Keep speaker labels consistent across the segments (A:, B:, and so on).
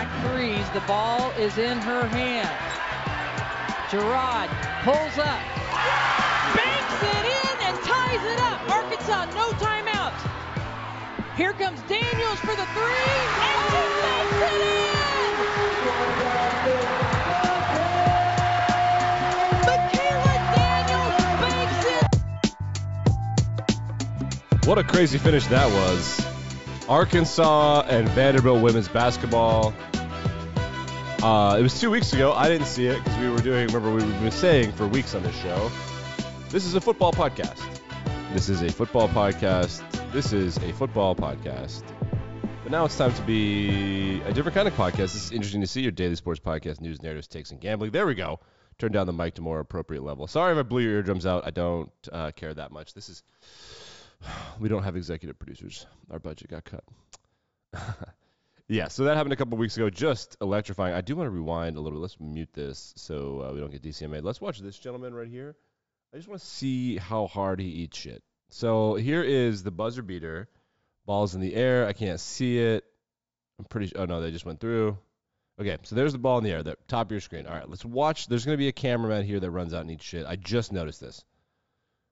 A: back threes. The ball is in her hands. Gerard pulls up, banks it in, and ties it up. Arkansas, no timeout. Here comes Daniels for the three, and she makes it in! Michaela Daniels banks it!
B: What a crazy finish that was. Arkansas and Vanderbilt women's basketball. It was 2 weeks ago. I didn't see it because we've been saying for weeks on this show, this is a football podcast. This is a football podcast. This is a football podcast. But now it's time to be a different kind of podcast. This is interesting to see your daily sports podcast, news, narratives, takes, and gambling. There we go. Turn down the mic to more appropriate level. Sorry if I blew your eardrums out. I don't care that much. We don't have executive producers. Our budget got cut. Yeah, so that happened a couple weeks ago. Just electrifying. I do want to rewind a little bit. Let's mute this so we don't get DCMA. Let's watch this gentleman right here. I just want to see how hard he eats shit. So here is the buzzer beater. Ball's in the air. I can't see it. I'm pretty sure. Oh, no, they just went through. Okay, so there's the ball in the air, the top of your screen. All right, let's watch. There's going to be a cameraman here that runs out and eats shit. I just noticed this.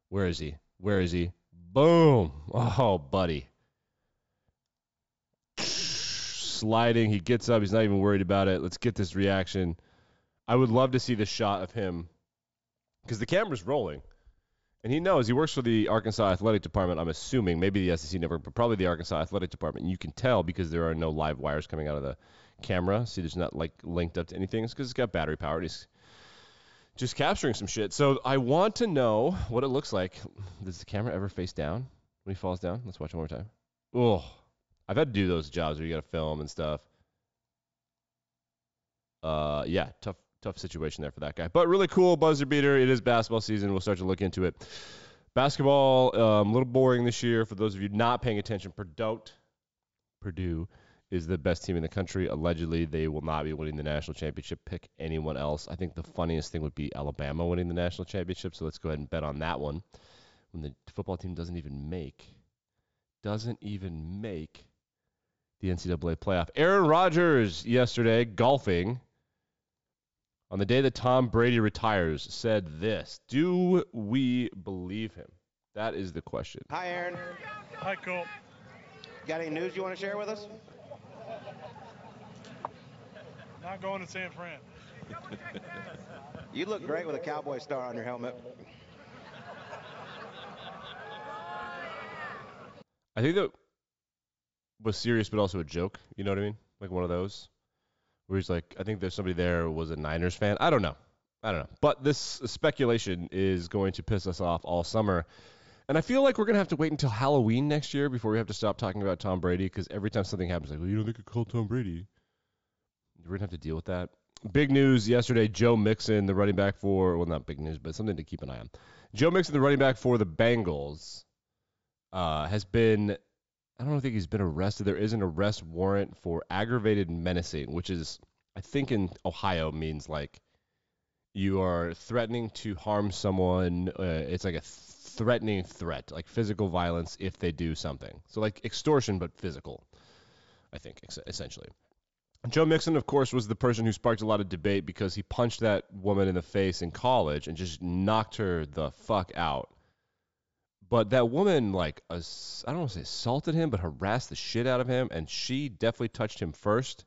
B: Where is he? Where is he? Boom. Oh, buddy. Sliding. He gets up. He's not even worried about it. Let's get this reaction. I would love to see the shot of him because the camera's rolling. And he knows. He works for the Arkansas Athletic Department, I'm assuming. Maybe the SEC Network, but probably the Arkansas Athletic Department. And you can tell because there are no live wires coming out of the camera. See, there's not, like, linked up to anything. It's because it's got battery power. He's just capturing some shit. So I want to know what it looks like. Does the camera ever face down when he falls down? Let's watch one more time. Oh, I've had to do those jobs where you got to film and stuff. Yeah, tough situation there for that guy. But really cool buzzer beater. It is basketball season. We'll start to look into it. Basketball, a little boring this year. For those of you not paying attention, Purdue is the best team in the country. Allegedly, they will not be winning the national championship. Pick anyone else. I think the funniest thing would be Alabama winning the national championship, so let's go ahead and bet on that one. When the football team doesn't even make the NCAA playoff. Aaron Rodgers yesterday, golfing, on the day that Tom Brady retires, said this. Do we believe him? That is the question.
C: Hi, Aaron.
D: Hi, Cole.
C: Got any news you want to share with us?
D: Not going to San Fran.
C: You look great with a cowboy star on your helmet.
B: I think that was serious, but also a joke. You know what I mean? Like one of those where he's like, I think there's somebody there who was a Niners fan. I don't know. But this speculation is going to piss us off all summer. And I feel like we're going to have to wait until Halloween next year before we have to stop talking about Tom Brady because every time something happens, like, well, they could call Tom Brady. We're going to have to deal with that. Big news yesterday, Joe Mixon, the running back for, well, not big news, but something to keep an eye on. Joe Mixon, the running back for the Bengals, has been, I don't think he's been arrested. There is an arrest warrant for aggravated menacing, which is, I think in Ohio means like you are threatening to harm someone. It's like a threatening threat, like physical violence if they do something. So like extortion, but physical, I think, essentially. Joe Mixon, of course, was the person who sparked a lot of debate because he punched that woman in the face in college and just knocked her the fuck out. But that woman, like, I don't want to say assaulted him, but harassed the shit out of him, and she definitely touched him first.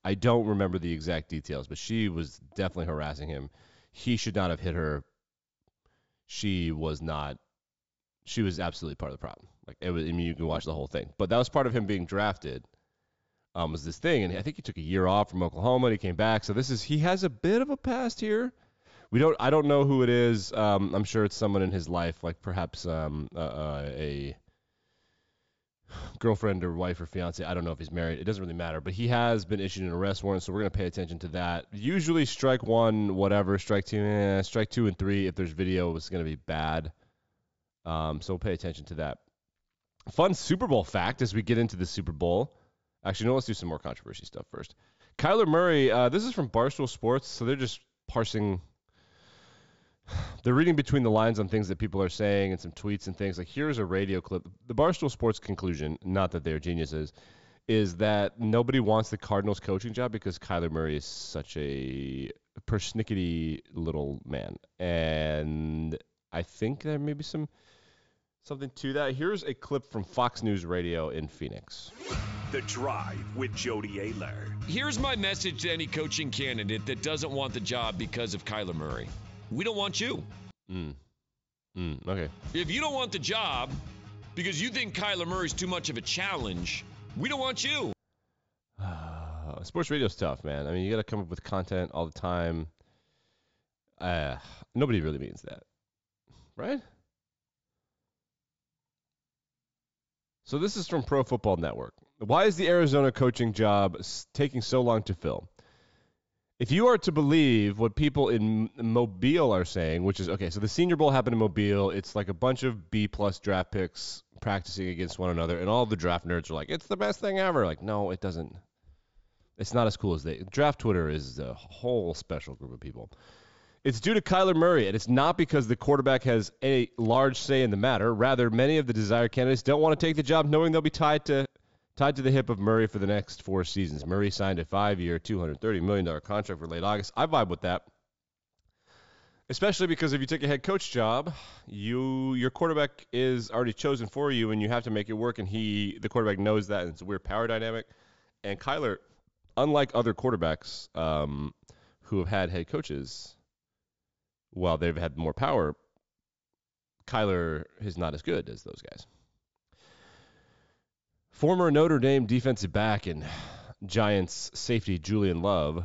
B: I don't remember the exact details, but she was definitely harassing him. He should not have hit her. She was absolutely part of the problem. Like, it was, I mean, you can watch the whole thing. But that was part of him being drafted. Was this thing, and I think he took a year off from Oklahoma, and he came back. So he has a bit of a past here. I don't know who it is. I'm sure it's someone in his life, like perhaps a girlfriend or wife or fiance. I don't know if he's married. It doesn't really matter. But he has been issued an arrest warrant, so we're going to pay attention to that. Usually strike one, whatever. Strike two, strike 2 and 3. If there's video, it's going to be bad. So we'll pay attention to that. Fun Super Bowl fact as we get into the Super Bowl. Actually, no, let's do some more controversy stuff first. Kyler Murray, this is from Barstool Sports, so they're just parsing. They're reading between the lines on things that people are saying and some tweets and things. Like, here's a radio clip. The Barstool Sports conclusion, not that they're geniuses, is that nobody wants the Cardinals coaching job because Kyler Murray is such a persnickety little man. And I think there may be something to that. Here's a clip from Fox News Radio in Phoenix.
E: The Drive with Jody Ayler.
F: Here's my message to any coaching candidate that doesn't want the job because of Kyler Murray. We don't want you.
B: Okay.
F: If you don't want the job because you think Kyler Murray's too much of a challenge, we don't want you.
B: Sports radio's tough, man. I mean, you got to come up with content all the time. Nobody really means that, right? So this is from Pro Football Network. Why is the Arizona coaching job taking so long to fill? If you are to believe what people in Mobile are saying, which is, okay, so the Senior Bowl happened in Mobile. It's like a bunch of B-plus draft picks practicing against one another, and all the draft nerds are like, it's the best thing ever. Like, no, it doesn't. It's not as cool as they. Draft Twitter is a whole special group of people. It's due to Kyler Murray, and it's not because the quarterback has a large say in the matter. Rather, many of the desired candidates don't want to take the job knowing they'll be tied to the hip of Murray for the next 4 seasons. Murray signed a 5-year, $230 million contract for late August. I vibe with that, especially because if you take a head coach job, your quarterback is already chosen for you, and you have to make it work, and the quarterback knows that, and it's a weird power dynamic. And Kyler, unlike other quarterbacks who have had head coaches, while they've had more power, Kyler is not as good as those guys. Former Notre Dame defensive back and Giants safety Julian Love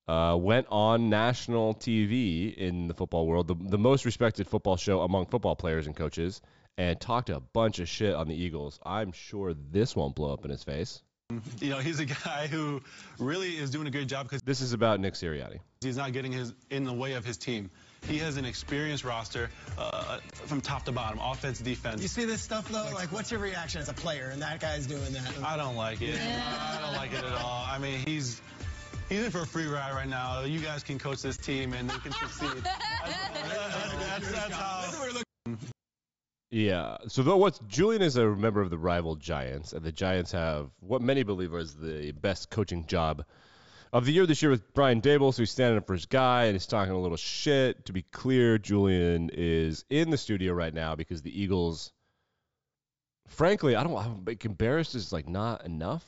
B: went on national TV in the football world, the most respected football show among football players and coaches, and talked a bunch of shit on the Eagles. I'm sure this won't blow up in his face.
G: You know, he's a guy who really is doing a good job because
B: this is about Nick Sirianni.
G: He's not getting in the way of his team. He has an experienced roster from top to bottom, offense, defense.
H: You see this stuff, though? Like, what's your reaction as a player? And that guy's doing that.
G: I don't like it. I don't like it at all. I mean, he's in for a free ride right now. You guys can coach this team, and they can succeed. That's how.
B: Yeah. So Julian is a member of the rival Giants, and the Giants have what many believe is the best coaching job of the year this year with Brian Daboll. So he's standing up for his guy, and he's talking a little shit. To be clear, Julian is in the studio right now because the Eagles, frankly, I'm embarrassed is like not enough.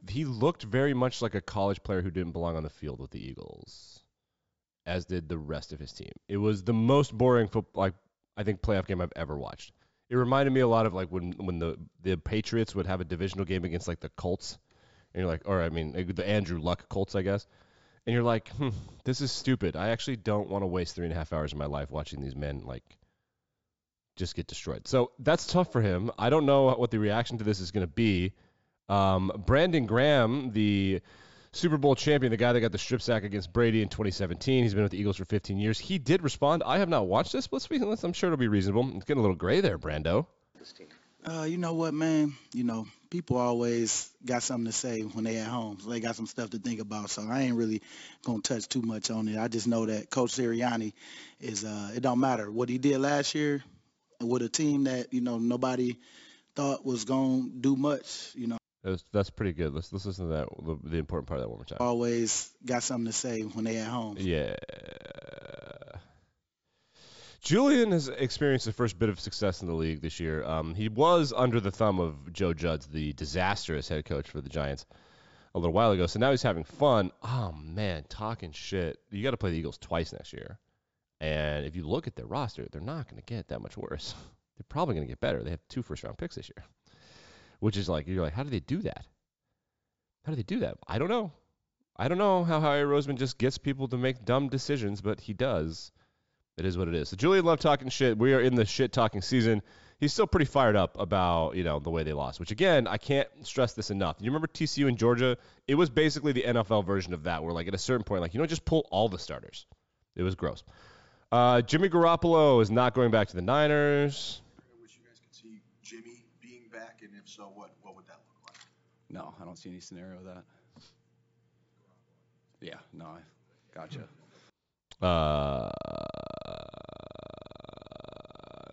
B: He looked very much like a college player who didn't belong on the field with the Eagles, as did the rest of his team. It was the most boring I think playoff game I've ever watched. It reminded me a lot of like when the Patriots would have a divisional game against like the Colts, and you're like, the Andrew Luck Colts, I guess, and you're like, this is stupid. I actually don't want to waste 3.5 hours of my life watching these men like just get destroyed. So that's tough for him. I don't know what the reaction to this is going to be. Brandon Graham, the Super Bowl champion, the guy that got the strip sack against Brady in 2017. He's been with the Eagles for 15 years. He did respond. I have not watched this, but I'm sure it'll be reasonable. It's getting a little gray there, Brando.
I: You know what, man? You know, people always got something to say when they at home. So they got some stuff to think about. So I ain't really going to touch too much on it. I just know that Coach Sirianni is, it don't matter what he did last year with a team that, you know, nobody thought was going to do much, you know.
B: That's pretty good. Let's listen to that, the important part of that one more time.
I: Always got something to say when they at home.
B: Yeah. Julian has experienced the first bit of success in the league this year. He was under the thumb of Joe Judge, the disastrous head coach for the Giants, a little while ago. So now he's having fun. Oh, man, talking shit. You got to play the Eagles twice next year. And if you look at their roster, they're not going to get that much worse. They're probably going to get better. They have 2 first-round picks this year, which is like, you're like, how do they do that? How do they do that? I don't know. I don't know how Howie Roseman just gets people to make dumb decisions, but he does. It is what it is. So Julian loved talking shit. We are in the shit-talking season. He's still pretty fired up about, you know, the way they lost, which, again, I can't stress this enough. You remember TCU in Georgia? It was basically the NFL version of that, where, like, at a certain point, like, you don't just pull all the starters. It was gross. Jimmy Garoppolo is not going back to the Niners.
J: I wish you guys could see Jimmy being back, and if so, what would that look like?
K: No, I don't see any scenario of that. Yeah, no, I gotcha.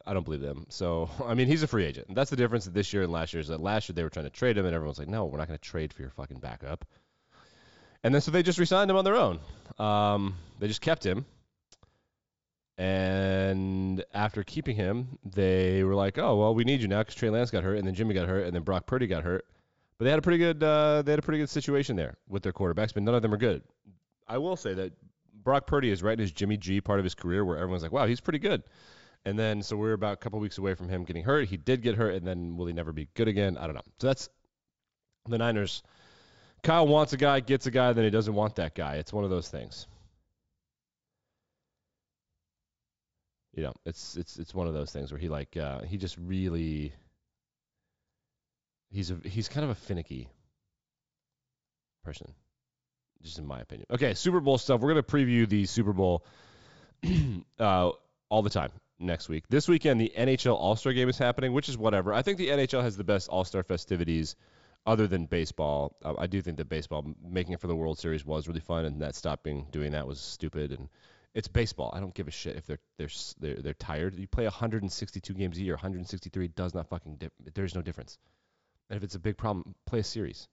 B: I don't believe them. So, I mean, he's a free agent. That's the difference this year and last year is that last year they were trying to trade him, and everyone's like, no, we're not going to trade for your fucking backup. And then so they just re-signed him on their own. They just kept him. And after keeping him, they were like, oh, well, we need you now because Trey Lance got hurt, and then Jimmy got hurt, and then Brock Purdy got hurt. But they had a pretty good situation there with their quarterbacks, but none of them are good. I will say that Brock Purdy is right in his Jimmy G part of his career where everyone's like, wow, he's pretty good. And then so we're about a couple weeks away from him getting hurt. He did get hurt, and then will he never be good again? I don't know. So that's the Niners. Kyle wants a guy, gets a guy, then he doesn't want that guy. It's one of those things. You know, it's one of those things where he just really he's kind of a finicky person, just in my opinion. Okay, Super Bowl stuff. We're gonna preview the Super Bowl all the time next week. This weekend, the NHL All-Star Game is happening, which is whatever. I think the NHL has the best All-Star festivities other than baseball. I do think that baseball, making it for the World Series, was really fun, and that stopping doing that was stupid. And it's baseball. I don't give a shit if they're tired. You play 162 games a year, 163 does not fucking there's no difference. And if it's a big problem, play a series.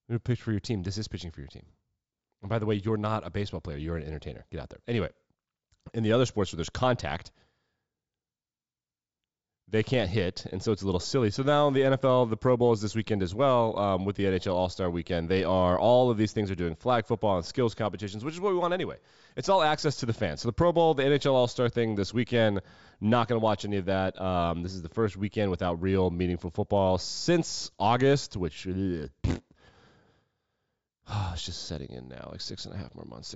B: You're pitch for your team. This is pitching for your team. And by the way, you're not a baseball player. You're an entertainer. Get out there. Anyway, in the other sports where there's contact, they can't hit, and so it's a little silly. So now the NFL, the Pro Bowl is this weekend as well, with the NHL All-Star Weekend. All of these things are doing flag football and skills competitions, which is what we want anyway. It's all access to the fans. So the Pro Bowl, the NHL All-Star thing this weekend, not going to watch any of that. This is the first weekend without real meaningful football since August, which it's just setting in now, like 6.5 more months.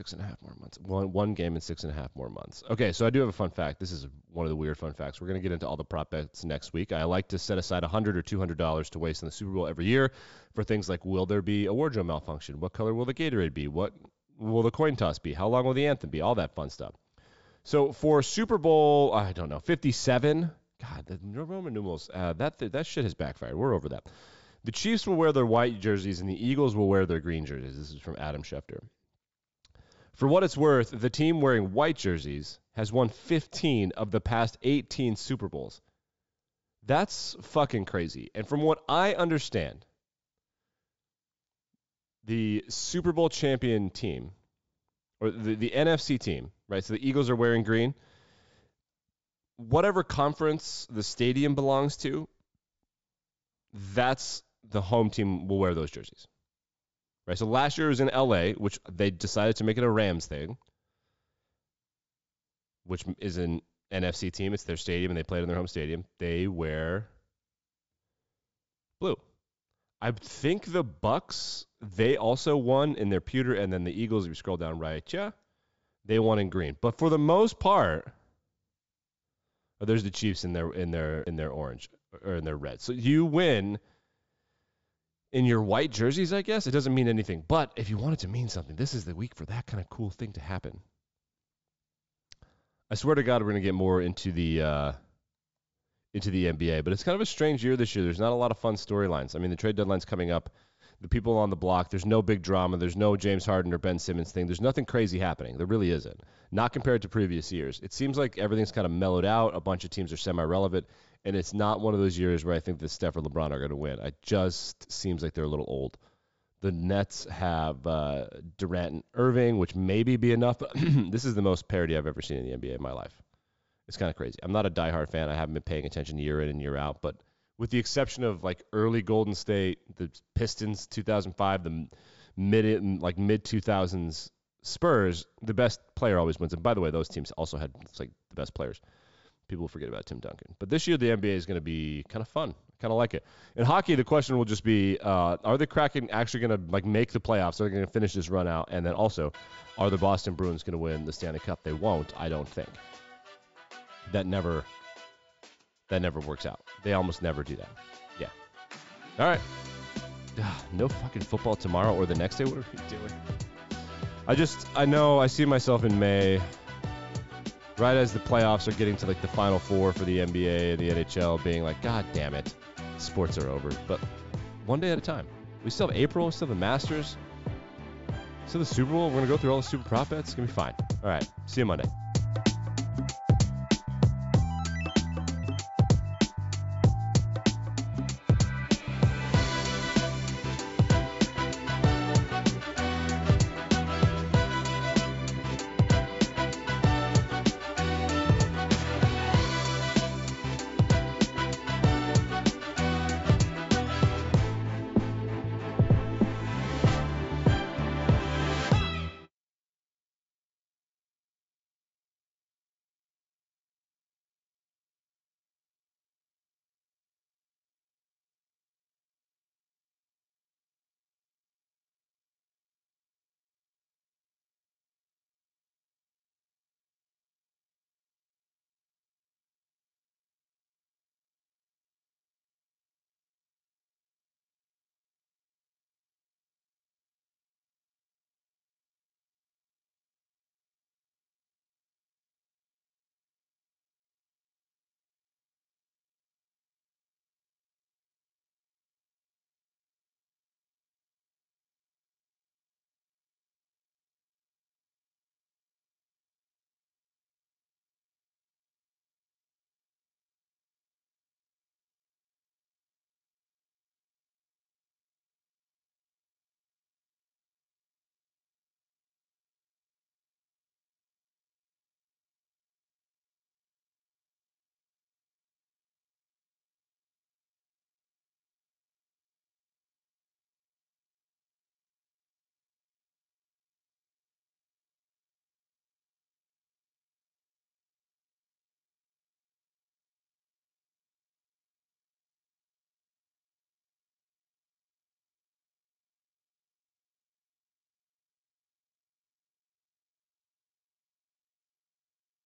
B: One game in 6.5 more months. Okay, so I do have a fun fact. This is one of the weird fun facts. We're going to get into all the prop bets next week. I like to set aside $100 or $200 to waste in the Super Bowl every year for things like, will there be a wardrobe malfunction? What color will the Gatorade be? What will the coin toss be? How long will the anthem be? All that fun stuff. So for Super Bowl, I don't know, 57. God, the Roman numerals, that shit has backfired. We're over that. The Chiefs will wear their white jerseys, and the Eagles will wear their green jerseys. This is from Adam Schefter. For what it's worth, the team wearing white jerseys has won 15 of the past 18 Super Bowls. That's fucking crazy. And from what I understand, the Super Bowl champion team, or the NFC team, right? So the Eagles are wearing green. Whatever conference the stadium belongs to, that's the home team will wear those jerseys. Right? So last year it was in LA, which they decided to make it a Rams thing, which is an NFC team. It's their stadium, and they played in their home stadium. They wear blue. I think the Bucks, they also won in their pewter, and then the Eagles, if you scroll down right, they won in green. But for the most part, there's the Chiefs in their orange or in their red. So you win in your white jerseys, I guess. It doesn't mean anything. But if you want it to mean something, this is the week for that kind of cool thing to happen. I swear to God, we're going to get more into the NBA. But it's kind of a strange year this year. There's not a lot of fun storylines. I mean, the trade deadline's coming up. The people on the block, there's no big drama. There's no James Harden or Ben Simmons thing. There's nothing crazy happening. There really isn't. Not compared to previous years. It seems like everything's kind of mellowed out. A bunch of teams are semi-relevant. And it's not one of those years where I think that Steph or LeBron are going to win. It just seems like they're a little old. The Nets have Durant and Irving, which maybe be enough. But this is the most parity I've ever seen in the NBA in my life. It's kind of crazy. I'm not a diehard fan. I haven't been paying attention year in and year out. But with the exception of like early Golden State, the Pistons 2005, the mid 2000s Spurs, the best player always wins. And by the way, those teams also had like the best players. People forget about Tim Duncan. But this year, the NBA is going to be kind of fun. Kind of like it. In hockey, the question will just be, are the Kraken actually going to like make the playoffs? Are they going to finish this run out? And then also, are the Boston Bruins going to win the Stanley Cup? They won't, I don't think. That never works out. They almost never do that. Yeah. All right. No fucking football tomorrow or the next day? What are we doing? I know I see myself in May, right as the playoffs are getting to like the Final Four for the NBA and the NHL, being like, God damn it, sports are over. But one day at a time. We still have April, we still have the Masters, still the Super Bowl. We're going to go through all the super prop bets. It's going to be fine. All right. See you Monday.